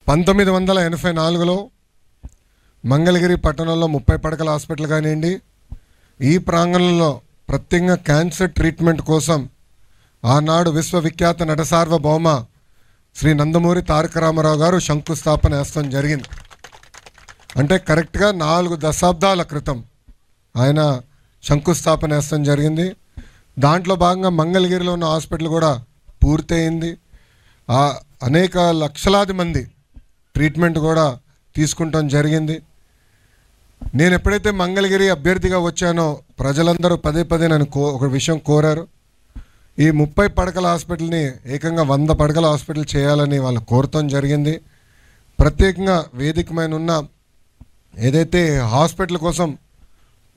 1984లో మంగళగిరి పట్టణంలో 30 పడకల హాస్పిటల్ కానివ్వండి, ఈ ప్రాంగణంలో ప్రత్యేకంగా క్యాన్సర్ ట్రీట్మెంట్ కోసం ఆనాడు విశ్వవిఖ్యాత నట సార్వభౌమ శ్రీ నందమూరి తారక రామారావు గారు శంకుస్థాపన చేస్తాం జరిగింది. అంటే కరెక్ట్గా 4 దశాబ్దాల క్రితం ఆయన శంకుస్థాపన చేస్తాం జరిగింది. దాంట్లో భాగంగా మంగళగిరిలో ఉన్న హాస్పిటల్ కూడా పూర్తయింది. అనేక లక్షలాది మంది ట్రీట్మెంట్ కూడా తీసుకుంటాం జరిగింది. నేను ఎప్పుడైతే మంగళగిరి అభ్యర్థిగా వచ్చానో ప్రజలందరూ పదే పదే నన్ను ఒక విషయం కోరారు. ఈ 30 పడకల హాస్పిటల్ని ఏకంగా 100 పడకల హాస్పిటల్ చేయాలని వాళ్ళు కోరటం జరిగింది. ప్రత్యేకంగా వేదికమైన ఉన్న ఏదైతే హాస్పిటల్ కోసం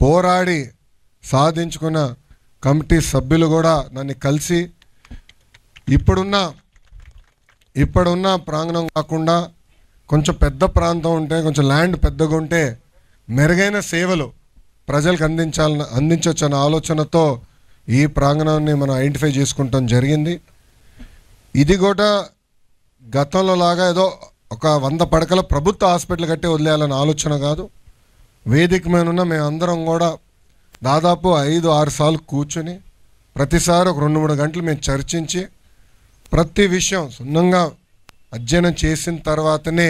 పోరాడి సాధించుకున్న కమిటీ సభ్యులు కూడా నన్ను కలిసి ఇప్పుడున్న ప్రాంగణం కాకుండా కొంచెం పెద్ద ప్రాంతం ఉంటే, కొంచెం ల్యాండ్ పెద్దగా ఉంటే మెరుగైన సేవలు ప్రజలకు అందించవచ్చు అన్న ఆలోచనతో ఈ ప్రాంగణాన్ని మనం ఐడెంటిఫై చేసుకుంటాం జరిగింది. ఇది కూడా గతంలో లాగా ఏదో ఒక 100 పడకల ప్రభుత్వ హాస్పిటల్ కట్టి వదిలేయాలన్న ఆలోచన కాదు. వేదిక మీద ఉన్న మేమందరం కూడా దాదాపు 5-6 సార్లు కూర్చొని ప్రతిసారి ఒక 2-3 గంటలు మేము చర్చించి ప్రతి విషయం సున్నంగా అధ్యయనం చేసిన తర్వాతనే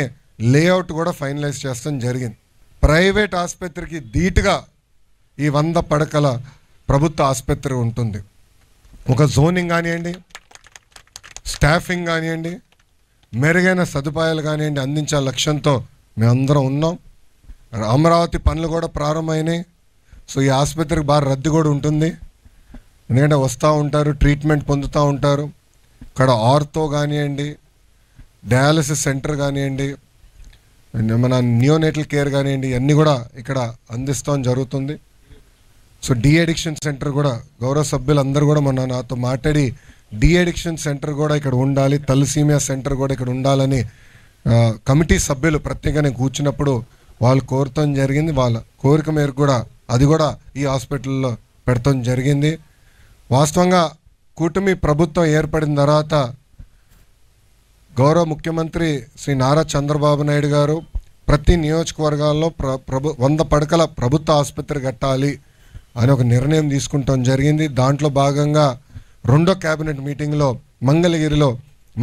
లేఅవుట్ కూడా ఫైనలైజ్ చేస్తాం జరిగింది. ప్రైవేట్ ఆసుపత్రికి ధీటుగా ఈ 100 పడకల ప్రభుత్వ ఆసుపత్రి ఉంటుంది. ఒక జోనింగ్ కానివ్వండి, స్టాఫింగ్ కానివ్వండి, మెరుగైన సదుపాయాలు కానివ్వండి అందించే లక్ష్యంతో మేమందరం ఉన్నాం. అమరావతి పనులు కూడా ప్రారంభమైనాయి. సో ఈ ఆసుపత్రికి బాగా రద్దీ కూడా ఉంటుంది. ఎందుకంటే వస్తూ ఉంటారు, ట్రీట్మెంట్ పొందుతూ ఉంటారు. ఇక్కడ ఆర్థో కానివ్వండి, డయాలసిస్ సెంటర్ కానివ్వండి, మన నియోనేటల్ కేర్ కానివ్వండి, అన్నీ కూడా ఇక్కడ అందిస్తాం జరుగుతుంది. సో డీ అడిక్షన్ సెంటర్ కూడా గౌరవ సభ్యులందరూ కూడా నాతో మాట్లాడి డీ అడిక్షన్ సెంటర్ కూడా ఇక్కడ ఉండాలి, తలసీమియా సెంటర్ కూడా ఇక్కడ ఉండాలని కమిటీ సభ్యులు ప్రత్యేకంగా కూర్చున్నప్పుడు వాళ్ళు కోరటం జరిగింది. వాళ్ళ కోరిక మేరకు కూడా అది కూడా ఈ హాస్పిటల్లో పెడతాం జరిగింది. వాస్తవంగా కూటమి ప్రభుత్వం ఏర్పడిన తర్వాత గౌరవ ముఖ్యమంత్రి శ్రీ నారా చంద్రబాబు నాయుడు గారు ప్రతి నియోజకవర్గాల్లో 100 పడకల ప్రభుత్వ ఆసుపత్రి కట్టాలి అని ఒక నిర్ణయం తీసుకుంటాం జరిగింది. దాంట్లో భాగంగా 2వ క్యాబినెట్ మీటింగ్లో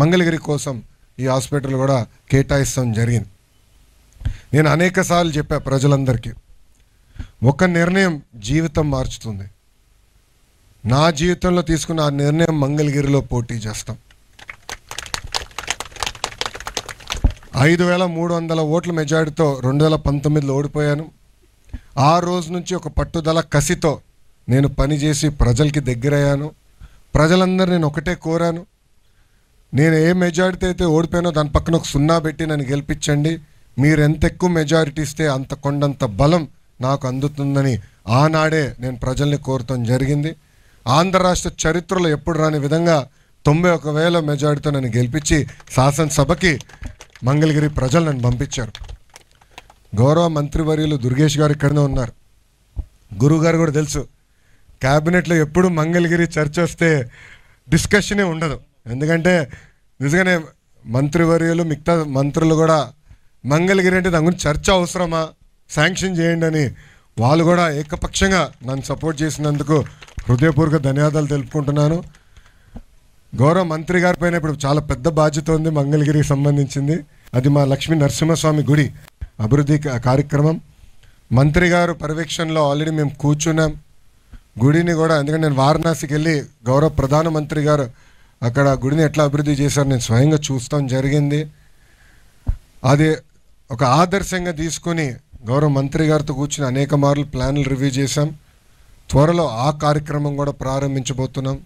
మంగళగిరి కోసం ఈ హాస్పిటల్ కూడా కేటాయిస్తాం జరిగింది. నేను అనేక సార్లు చెప్పా ప్రజలందరికీ, ఒక నిర్ణయం జీవితం మార్చుతుంది. నా జీవితంలో తీసుకున్న ఆ నిర్ణయం మంగళగిరిలో పోటీ చేస్తాం. 5,300 ఓట్ల మెజారిటీతో 2019లో ఓడిపోయాను. ఆ రోజు నుంచి ఒక పట్టుదల కసితో నేను పనిచేసి ప్రజలకి దగ్గరయ్యాను. ప్రజలందరూ నేను ఒకటే కోరాను, నేను ఏ మెజారిటీ అయితే ఓడిపోయానో దాని పక్కన ఒక 0 పెట్టి నన్ను గెలిపించండి. మీరు ఎంత ఎక్కువ మెజారిటీ ఇస్తే అంత కొండంత బలం నాకు అందుతుందని ఆనాడే నేను ప్రజల్ని కోరటం జరిగింది. ఆంధ్ర రాష్ట్ర చరిత్రలో ఎప్పుడు రాని విధంగా 91,000 మెజారిటీతో నన్ను గెలిపించి శాసనసభకి మంగళగిరి ప్రజలు నన్ను పంపించారు. గౌరవ మంత్రివర్యులు దుర్గేష్ గారు ఇక్కడనే ఉన్నారు. గురువు గారు కూడా తెలుసు, క్యాబినెట్లో ఎప్పుడు మంగళగిరి చర్చ వస్తే డిస్కషనే ఉండదు. ఎందుకంటే నిజంగానే మంత్రివర్యులు మిగతా మంత్రులు కూడా మంగళగిరి అంటే దాని గురించి చర్చ అవసరమా, శాంక్షన్ చేయండి అని వాళ్ళు కూడా ఏకపక్షంగా నన్ను సపోర్ట్ చేసినందుకు హృదయపూర్వక ధన్యవాదాలు తెలుపుకుంటున్నాను. గౌరవ మంత్రి గారి పైన ఇప్పుడు చాలా పెద్ద బాధ్యత ఉంది మంగళగిరికి సంబంధించింది. అది మా లక్ష్మీ నరసింహస్వామి గుడి అభివృద్ధి కార్యక్రమం. మంత్రి గారు పర్యవేక్షణలో ఆల్రెడీ మేము కూర్చున్నాం. గుడిని కూడా, ఎందుకంటే నేను వారణాసికి వెళ్ళి గౌరవ ప్రధానమంత్రి గారు అక్కడ గుడిని ఎట్లా అభివృద్ధి చేశారు నేను స్వయంగా చూస్తాం జరిగింది. అది ఒక ఆదర్శంగా తీసుకొని గౌరవ మంత్రి గారితో కూర్చుని అనేక మార్లు ప్లాన్లు రివ్యూ చేశాం. త్వరలో ఆ కార్యక్రమం కూడా ప్రారంభించబోతున్నాం.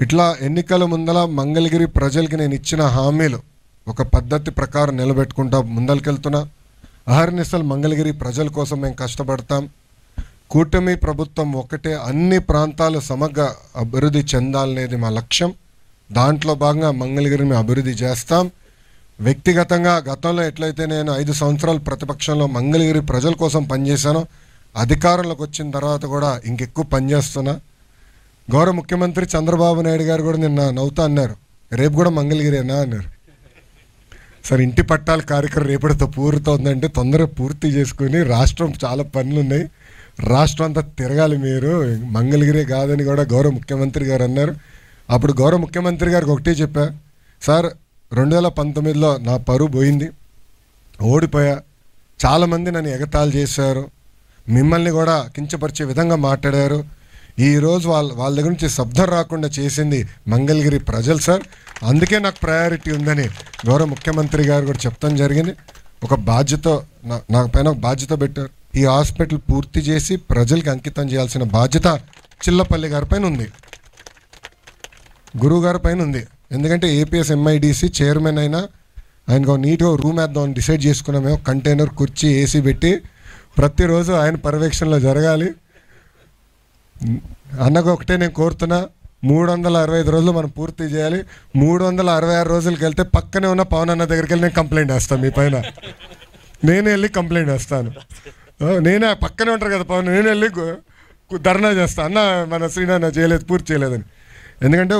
ఇట్లా ఎన్నికల ముందల మంగళగిరి ప్రజలకి నేను ఇచ్చిన హామీలు ఒక పద్ధతి ప్రకారం నిలబెట్టుకుంటా ముందరికెళ్తున్నా. అహర్నిశలు మంగళగిరి ప్రజల కోసం మేము కష్టపడతాం. కూటమి ప్రభుత్వం ఒకటే, అన్ని ప్రాంతాలు సమగ్ర అభివృద్ధి చెందాలనేది మా లక్ష్యం. దాంట్లో భాగంగా మంగళగిరిని మేము అభివృద్ధి చేస్తాం. వ్యక్తిగతంగా గతంలో ఎట్లయితే నేను 5 సంవత్సరాలు ప్రతిపక్షంలో మంగళగిరి ప్రజల కోసం పనిచేశానో, అధికారంలోకి వచ్చిన తర్వాత కూడా ఇంకెక్కువ పనిచేస్తున్నా. గౌరవ ముఖ్యమంత్రి చంద్రబాబు నాయుడు గారు కూడా నిన్న నవ్వుతా అన్నారు, రేపు కూడా మంగళగిరేనా అన్నారు. సార్ ఇంటి పట్టాల కార్యక్రమం రేపటితో పూర్తవుతుందంటే తొందరగా పూర్తి చేసుకుని రాష్ట్రం చాలా పనులు ఉన్నాయి, రాష్ట్రం అంతా తిరగాలి మీరు, మంగళగిరి కాదని కూడా గౌరవ ముఖ్యమంత్రి గారు అన్నారు. అప్పుడు గౌరవ ముఖ్యమంత్రి గారికి ఒకటే చెప్పా, సార్ 2019లో నా పరువు పోయింది, ఓడిపోయా, చాలామంది నన్ను ఎగతాళి చేశారు, మిమ్మల్ని కూడా కించపరిచే విధంగా మాట్లాడారు, ఈరోజు వాళ్ళ దగ్గర నుంచి శబ్దం రాకుండా చేసింది మంగళగిరి ప్రజలు సార్, అందుకే నాకు ప్రయారిటీ ఉందని గౌరవ ముఖ్యమంత్రి గారు కూడా చెప్తాం జరిగింది. ఒక బాధ్యత నాకు పైన ఒక బాధ్యత పెట్టారు, ఈ హాస్పిటల్ పూర్తి చేసి ప్రజలకి అంకితం చేయాల్సిన బాధ్యత చిల్లపల్లి గారి పైన ఉంది, గురువు గారి పైన ఉంది. ఎందుకంటే ఏపీఎస్ ఎంఐడిసి చైర్మన్ అయినా ఆయనకు నీట్గా రూమ్ వేద్దామని డిసైడ్ చేసుకున్నాము, కంటైనర్ కుర్చీ ఏసీ పెట్టి ప్రతిరోజు ఆయన పర్యవేక్షణలో జరగాలి. అన్నకు ఒకటే నేను కోరుతున్నా, 365 రోజులు మనం పూర్తి చేయాలి. 366 రోజులకి వెళ్తే పక్కనే ఉన్న పవన్ అన్న దగ్గరికి వెళ్ళి నేను కంప్లైంట్ వేస్తాను, మీ పైన నేనే వెళ్ళి కంప్లైంట్ వేస్తాను. నేనే పక్కనే ఉంటారు కదా పవన్, నేను వెళ్ళి ధర్నా చేస్తాను, అన్న మన శ్రీనాథ్ చేయలేదు, పూర్తి చేయలేదని. ఎందుకంటే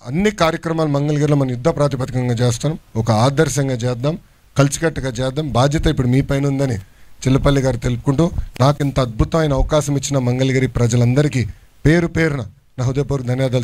అన్ని కార్యక్రమాలు మంగళగిరిలో మనం యుద్ధ ప్రాతిపదికంగా చేస్తాం, ఒక ఆదర్శంగా చేద్దాం, కలిసికట్టుగా చేద్దాం. బాధ్యత ఇప్పుడు మీ పైన ఉందని చిల్లపల్లి గారు తెలుపుకుంటూ, నాకు ఇంత అద్భుతమైన అవకాశం ఇచ్చిన మంగళగిరి ప్రజలందరికీ పేరు పేరున నా హృదయపూర్వక ధన్యవాదాలు.